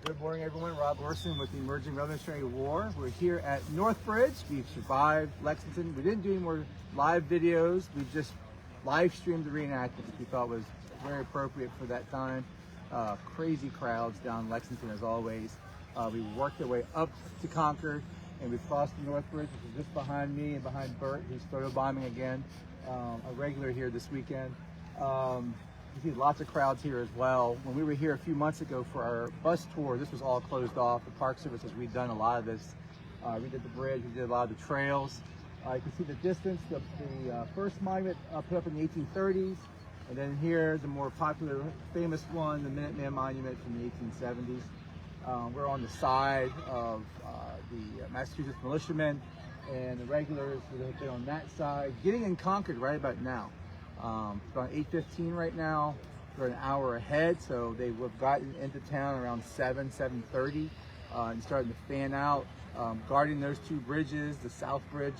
Good morning, everyone. Rob Orson with the Emerging Revolutionary War. We're here at Northbridge. We've survived Lexington. We didn't do any more live videos. We just live streamed the reenactment, which we thought was very appropriate for that time. Crazy crowds down Lexington as always. We worked our way up to Concord, and we crossed the Northbridge, which is just behind me and behind Bert, who's photobombing again, a regular here this weekend. You see lots of crowds here as well. When we were here a few months ago for our bus tour, this was all closed off. The Park Service has redone a lot of this. We did the bridge, we did a lot of the trails. You can see the distance, the first monument put up in the 1830s, and then here the more popular, famous one, the Minuteman Monument from the 1870s. We're on the side of the Massachusetts militiamen, and the regulars have been on that side, getting in Concord right about now. It's about 8:15 right now. We're an hour ahead, so they would have gotten into town around 7:30, and starting to fan out, guarding those two bridges, the South Bridge,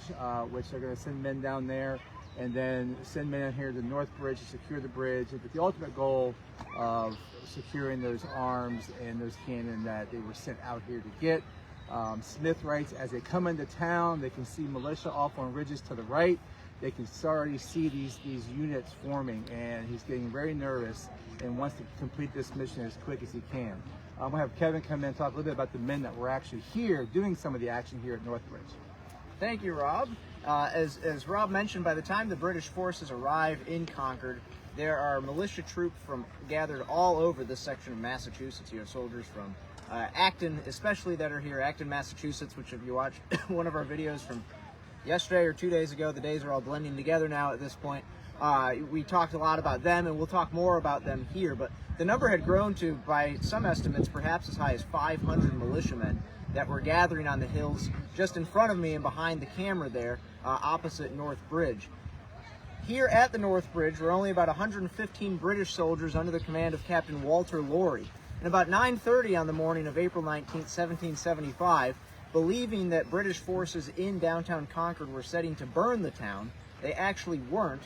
which they're going to send men down there, and then send men in here to the North Bridge to secure the bridge, with the ultimate goal of securing those arms and those cannon that they were sent out here to get. Smith writes, as they come into town, they can see militia off on ridges to the right. They can already see these units forming, and he's getting very nervous and wants to complete this mission as quick as he can. I'm going to have Kevin come in and talk a little bit about the men that were actually here doing some of the action here at Northbridge. Thank you, Rob. As Rob mentioned, by the time the British forces arrive in Concord, there are militia troops gathered all over this section of Massachusetts. You have soldiers from Acton, especially, that are here, Acton, Massachusetts, which if you watch one of our videos from yesterday or 2 days ago, the days are all blending together now at this point. We talked a lot about them, and we'll talk more about them here, but the number had grown to, by some estimates, perhaps as high as 500 militiamen that were gathering on the hills just in front of me and behind the camera there, opposite North Bridge. Here at the North Bridge were only about 115 British soldiers under the command of Captain Walter Laurie. And about 9:30 on the morning of April 19, 1775, believing that British forces in downtown Concord were setting to burn the town, they actually weren't.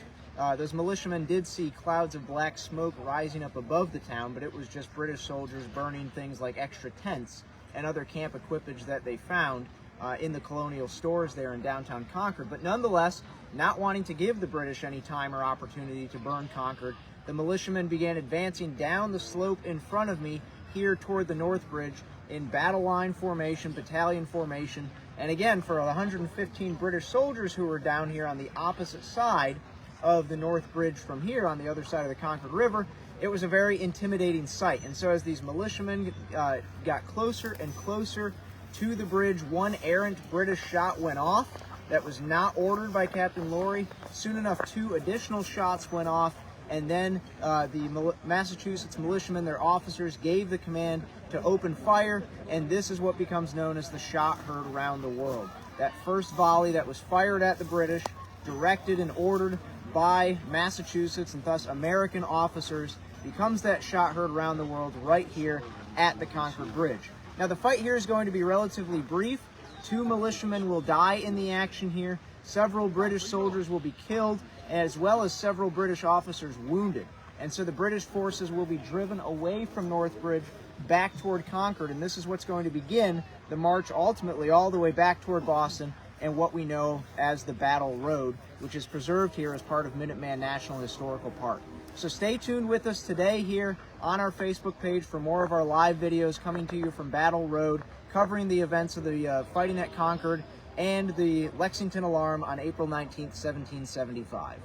Those militiamen did see clouds of black smoke rising up above the town, but it was just British soldiers burning things like extra tents and other camp equipage that they found in the colonial stores there in downtown Concord. But nonetheless, not wanting to give the British any time or opportunity to burn Concord, the militiamen began advancing down the slope in front of me here toward the North Bridge in battle line formation, battalion formation. And again, for 115 British soldiers who were down here on the opposite side of the North Bridge from here on the other side of the Concord River, it was a very intimidating sight. And so as these militiamen got closer and closer to the bridge, one errant British shot went off that was not ordered by Captain Laurie. Soon enough, two additional shots went off, and then the Massachusetts militiamen, their officers, gave the command to open fire, and this is what becomes known as the shot heard around the world. That first volley that was fired at the British, directed and ordered by Massachusetts and thus American officers, becomes that shot heard around the world right here at the Concord Bridge. Now the fight here is going to be relatively brief. 2 militiamen will die in the action here. Several British soldiers will be killed, as well as several British officers wounded. And so the British forces will be driven away from Northbridge back toward Concord, and this is what's going to begin the march ultimately all the way back toward Boston and what we know as the Battle Road, which is preserved here as part of Minuteman National Historical Park. So stay tuned with us today here on our Facebook page for more of our live videos coming to you from Battle Road, covering the events of the fighting at Concord and the Lexington Alarm on April 19th, 1775.